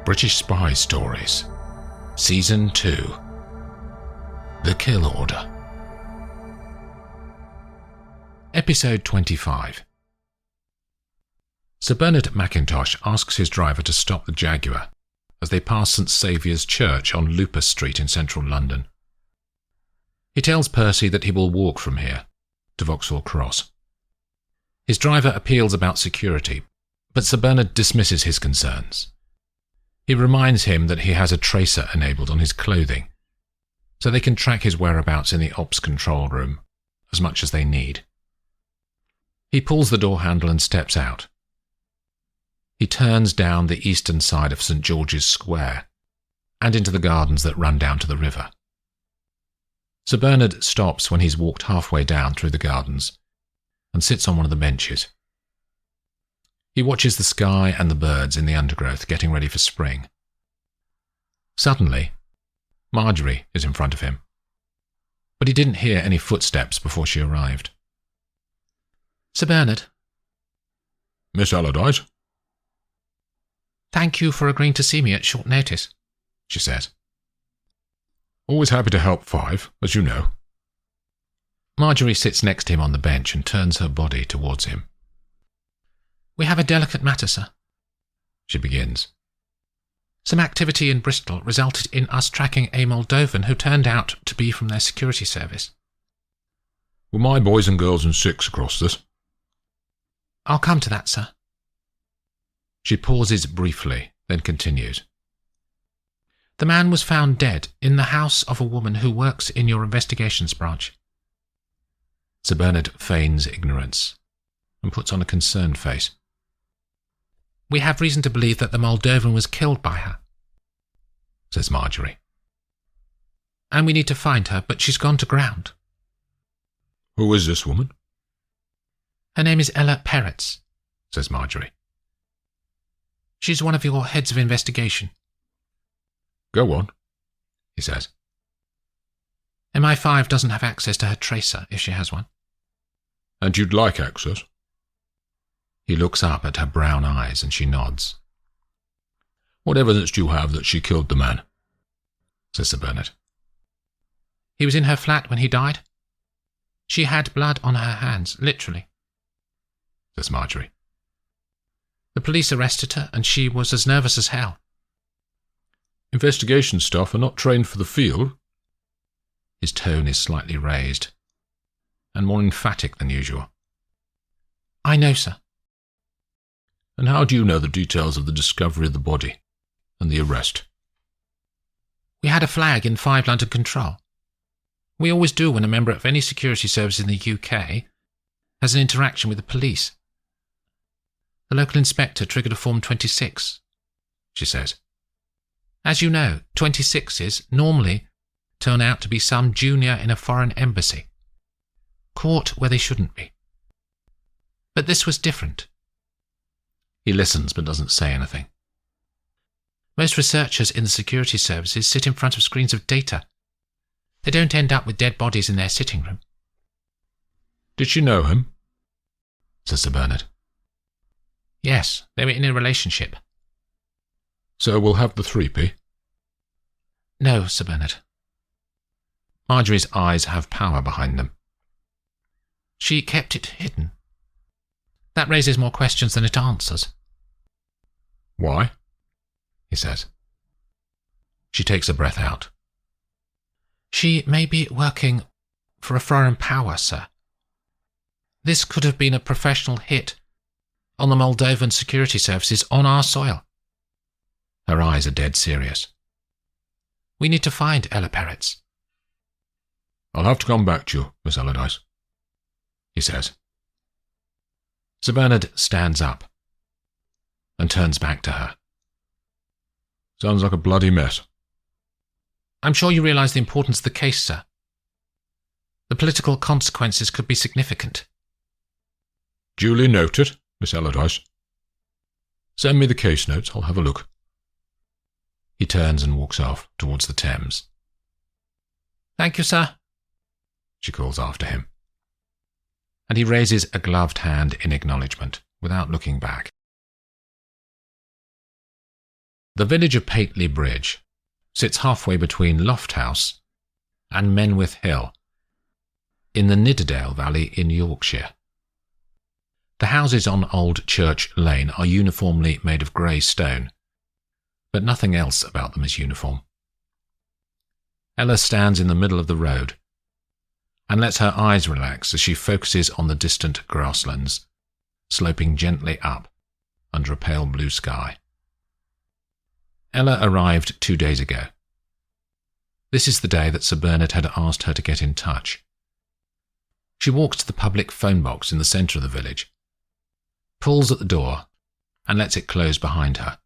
British Spy Stories, Season 2, The Kill Order. Episode 25. Sir Bernard Mackintosh asks his driver to stop the Jaguar as they pass St Saviour's Church on Lupus Street in central London. He tells Percy that he will walk from here to Vauxhall Cross. His driver appeals about security, but Sir Bernard dismisses his concerns. He reminds him that he has a tracer enabled on his clothing, so they can track his whereabouts in the ops control room as much as they need. He pulls the door handle and steps out. He turns down the eastern side of St George's Square and into the gardens that run down to the river. Sir Bernard stops when he's walked halfway down through the gardens and sits on one of the benches. He watches the sky and the birds in the undergrowth getting ready for spring. Suddenly, Marjorie is in front of him, but he didn't hear any footsteps before she arrived. Sir Bernard. Miss Allardyce? Thank you for agreeing to see me at short notice, she says. Always happy to help, Five, as you know. Marjorie sits next to him on the bench and turns her body towards him. We have a delicate matter, sir, she begins. Some activity in Bristol resulted in us tracking a Moldovan who turned out to be from their security service. Were my boys and girls in 6 across this? I'll come to that, sir. She pauses briefly, then continues. The man was found dead in the house of a woman who works in your investigations branch. Sir Bernard feigns ignorance and puts on a concerned face. We have reason to believe that the Moldovan was killed by her, says Marjorie. And we need to find her, but she's gone to ground. Who is this woman? Her name is Ella Peretz, says Marjorie. She's one of your heads of investigation. Go on, he says. MI5 doesn't have access to her tracer, if she has one. And you'd like access? He looks up at her brown eyes and she nods. What evidence do you have that she killed the man? Says Sir Bernard. He was in her flat when he died. She had blood on her hands, literally, says Marjorie. The police arrested her and she was as nervous as hell. Investigation staff are not trained for the field. His tone is slightly raised and more emphatic than usual. I know, sir. And how do you know the details of the discovery of the body and the arrest? We had a flag in 5 London Control. We always do when a member of any security service in the UK has an interaction with the police. The local inspector triggered a Form 26, she says. As you know, 26s normally turn out to be some junior in a foreign embassy, caught where they shouldn't be. But this was different. He listens but doesn't say anything. Most researchers in the security services sit in front of screens of data. They don't end up with dead bodies in their sitting room. Did she know him? Says Sir Bernard. Yes, they were in a relationship. So we'll have the 3p? No, Sir Bernard. Marjorie's eyes have power behind them. She kept it hidden. That raises more questions than it answers. Why? He says. She takes a breath out. She may be working for a foreign power, sir. This could have been a professional hit on the Moldovan security services on our soil. Her eyes are dead serious. We need to find Ella Peretz. I'll have to come back to you, Miss Allardyce, he says. Sir Bernard stands up and turns back to her. Sounds like a bloody mess. I'm sure you realise the importance of the case, sir. The political consequences could be significant. Duly noted, Miss Allardyce. Send me the case notes, I'll have a look. He turns and walks off towards the Thames. Thank you, sir, she calls after him. And he raises a gloved hand in acknowledgement, without looking back. The village of Pateley Bridge sits halfway between Lofthouse and Menwith Hill, in the Nidderdale Valley in Yorkshire. The houses on Old Church Lane are uniformly made of grey stone, but nothing else about them is uniform. Ella stands in the middle of the road and lets her eyes relax as she focuses on the distant grasslands, sloping gently up under a pale blue sky. Ella arrived 2 days ago. This is the day that Sir Bernard had asked her to get in touch. She walks to the public phone box in the centre of the village, pulls at the door, and lets it close behind her.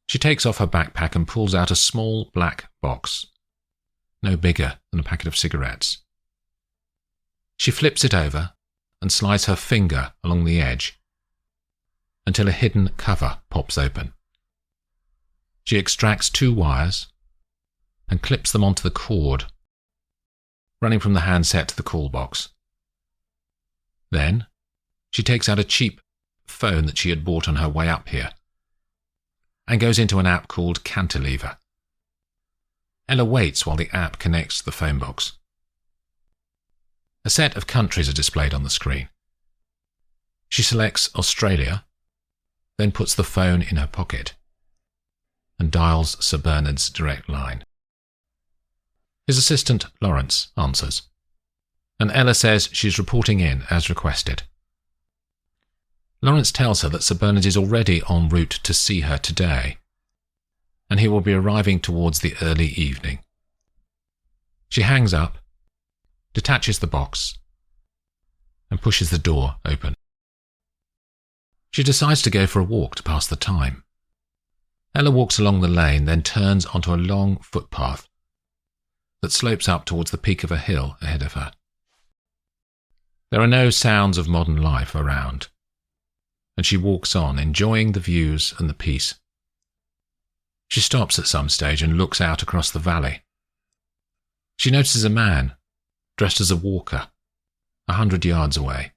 She takes off her backpack and pulls out a small black box, no bigger than a packet of cigarettes. She flips it over and slides her finger along the edge until a hidden cover pops open. She extracts 2 wires and clips them onto the cord, running from the handset to the call box. Then, she takes out a cheap phone that she had bought on her way up here and goes into an app called Cantilever. Ella waits while the app connects to the phone box. A set of countries are displayed on the screen. She selects Australia, then puts the phone in her pocket and dials Sir Bernard's direct line. His assistant, Lawrence, answers, and Ella says she's reporting in as requested. Lawrence tells her that Sir Bernard is already en route to see her today, and he will be arriving towards the early evening. She hangs up, detaches the box, and pushes the door open. She decides to go for a walk to pass the time. Ella walks along the lane, then turns onto a long footpath that slopes up towards the peak of a hill ahead of her. There are no sounds of modern life around, and she walks on, enjoying the views and the peace. She stops at some stage and looks out across the valley. She notices a man, dressed as a walker, 100 yards away,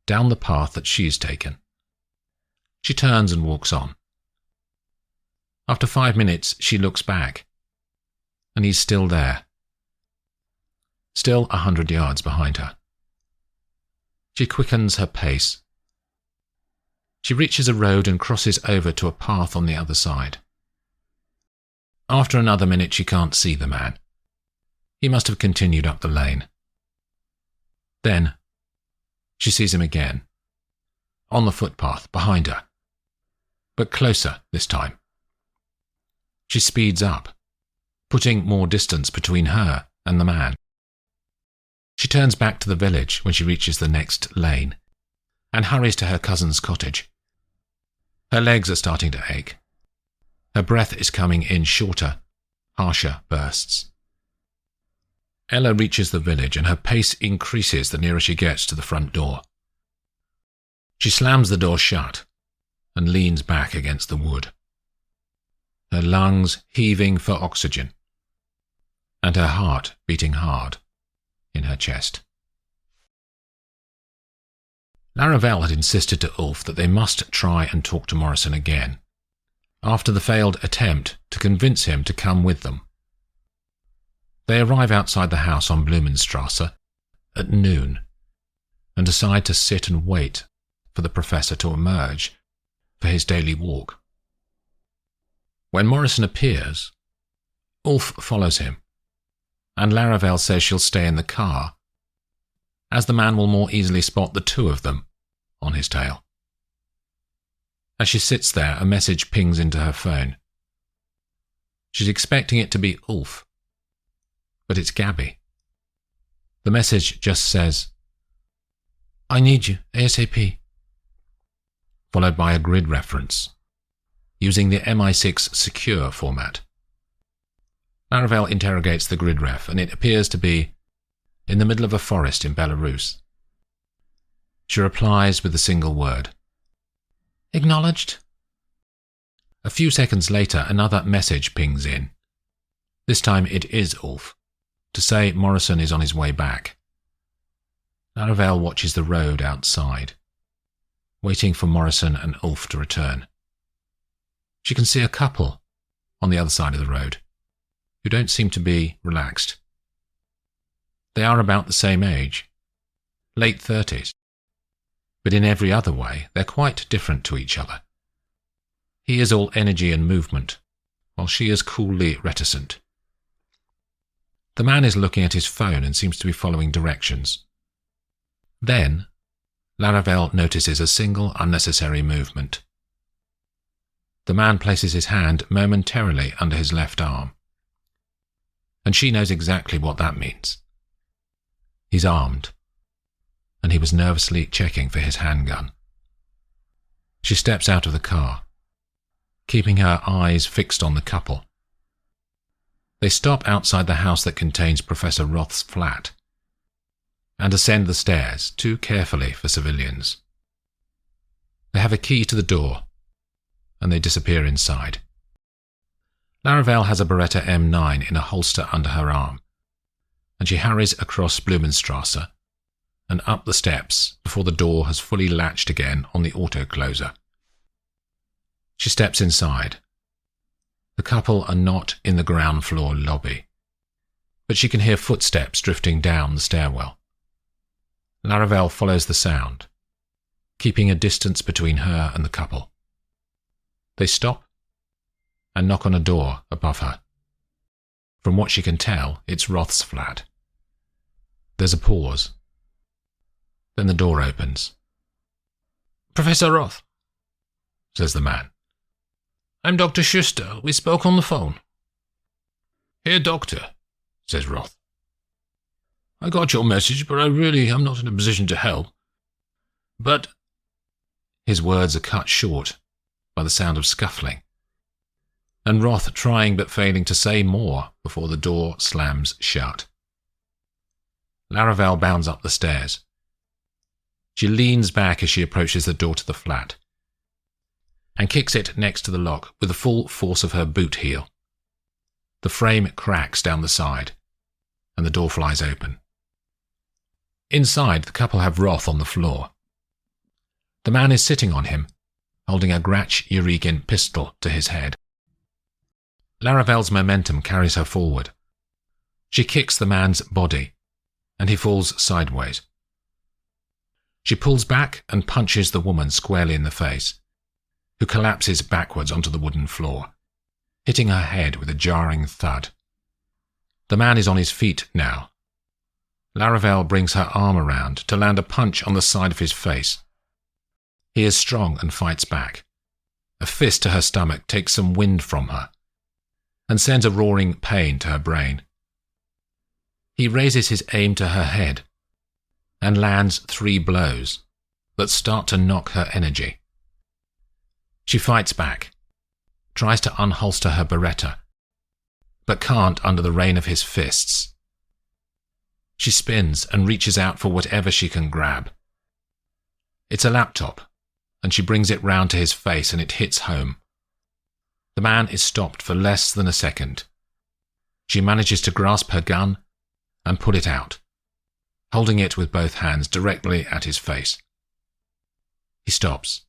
down the path that she's taken. She turns and walks on. After 5 minutes, she looks back, and he's still there, still 100 yards behind her. She quickens her pace. She reaches a road and crosses over to a path on the other side. After another minute, she can't see the man. He must have continued up the lane. Then, she sees him again, on the footpath behind her, but closer this time. She speeds up, putting more distance between her and the man. She turns back to the village when she reaches the next lane and hurries to her cousin's cottage. Her legs are starting to ache. Her breath is coming in shorter, harsher bursts. Ella reaches the village and her pace increases the nearer she gets to the front door. She slams the door shut and leans back against the wood, her lungs heaving for oxygen, and her heart beating hard in her chest. Laravel had insisted to Ulf that they must try and talk to Morrison again, after the failed attempt to convince him to come with them. They arrive outside the house on Blumenstrasse at noon and decide to sit and wait for the professor to emerge for his daily walk. When Morrison appears, Ulf follows him, and Laravel says she'll stay in the car, as the man will more easily spot the 2 of them on his tail. As she sits there, a message pings into her phone. She's expecting it to be Ulf, but it's Gabby. The message just says, "I need you, ASAP," followed by a grid reference, using the MI6 secure format. Laravel interrogates the grid ref, and it appears to be in the middle of a forest in Belarus. She replies with a single word, "Acknowledged." A few seconds later, another message pings in. This time it is Ulf, to say Morrison is on his way back. Laravel watches the road outside, waiting for Morrison and Ulf to return. she can see a couple on the other side of the road who don't seem to be relaxed. They are about the same age, late 30s, but in every other way they're quite different to each other. He is all energy and movement, while she is coolly reticent. The man is looking at his phone and seems to be following directions. Then, Laravel notices a single unnecessary movement. The man places his hand momentarily under his left arm, and she knows exactly what that means. He's armed, and he was nervously checking for his handgun. She steps out of the car, keeping her eyes fixed on the couple. They stop outside the house that contains Professor Roth's flat and ascend the stairs too carefully for civilians. They have a key to the door, and they disappear inside. Laravel has a Beretta M9 in a holster under her arm, and she hurries across Blumenstrasse and up the steps before the door has fully latched again on the auto-closer. She steps inside. The couple are not in the ground floor lobby, but she can hear footsteps drifting down the stairwell. Laravel follows the sound, keeping a distance between her and the couple. They stop and knock on a door above her. From what she can tell, it's Roth's flat. There's a pause. Then the door opens. "Professor Roth," says the man. "I'm Dr. Schuster. We spoke on the phone." "Here, doctor," says Roth. "I got your message, but I really am not in a position to help. But—" His words are cut short by the sound of scuffling, and Roth trying but failing to say more before the door slams shut. Laravel bounds up the stairs. She leans back as she approaches the door to the flat and kicks it next to the lock with the full force of her boot heel. The frame cracks down the side, and the door flies open. Inside, the couple have Roth on the floor. The man is sitting on him, holding a Grach Eurigin pistol to his head. Laravel's momentum carries her forward. She kicks the man's body, and he falls sideways. She pulls back and punches the woman squarely in the face, who collapses backwards onto the wooden floor, hitting her head with a jarring thud. The man is on his feet now. Laravel brings her arm around to land a punch on the side of his face. He is strong and fights back. A fist to her stomach takes some wind from her and sends a roaring pain to her brain. He raises his aim to her head and lands 3 blows that start to knock her energy. She fights back, tries to unholster her Beretta, but can't under the rain of his fists. She spins and reaches out for whatever she can grab. It's a laptop, and she brings it round to his face and it hits home. The man is stopped for less than a second. She manages to grasp her gun and pull it out, holding it with both hands directly at his face. He stops,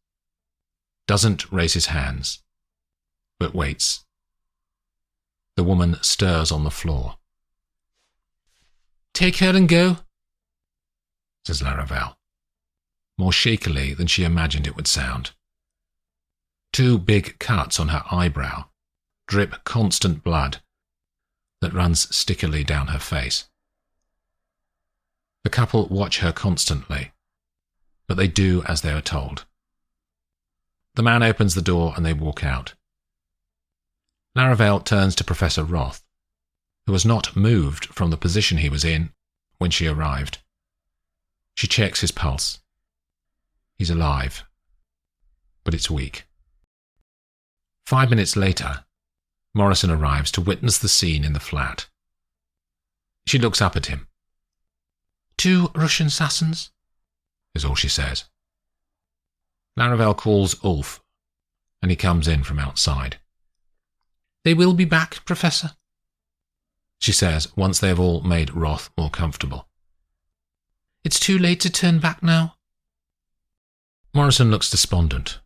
doesn't raise his hands, but waits. The woman stirs on the floor. "Take her and go," says Laravel, more shakily than she imagined it would sound. 2 big cuts on her eyebrow drip constant blood that runs stickily down her face. The couple watch her constantly, but they do as they are told. The man opens the door and they walk out. Laravel turns to Professor Roth, who was not moved from the position he was in when she arrived. She checks his pulse. He's alive, but it's weak. 5 minutes later, Morrison arrives to witness the scene in the flat. She looks up at him. "2 Russian assassins," is all she says. Laravel calls Ulf, and he comes in from outside. "They will be back, Professor," she says once they have all made Roth more comfortable. "It's too late to turn back now." Morrison looks despondent.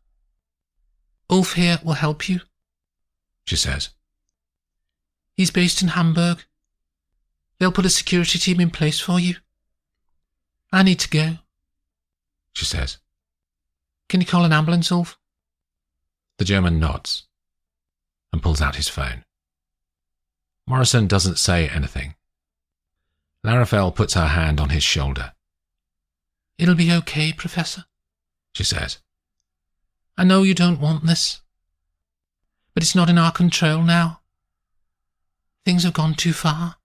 "Ulf here will help you," she says. He's based in Hamburg. They'll put a security team in place for you. I need to go, she says. Can you call an ambulance, Ulf? The German nods and pulls out his phone. Morrison doesn't say anything. Larafel puts her hand on his shoulder. It'll be okay, Professor, she says. I know you don't want this, but it's not in our control now. Things have gone too far.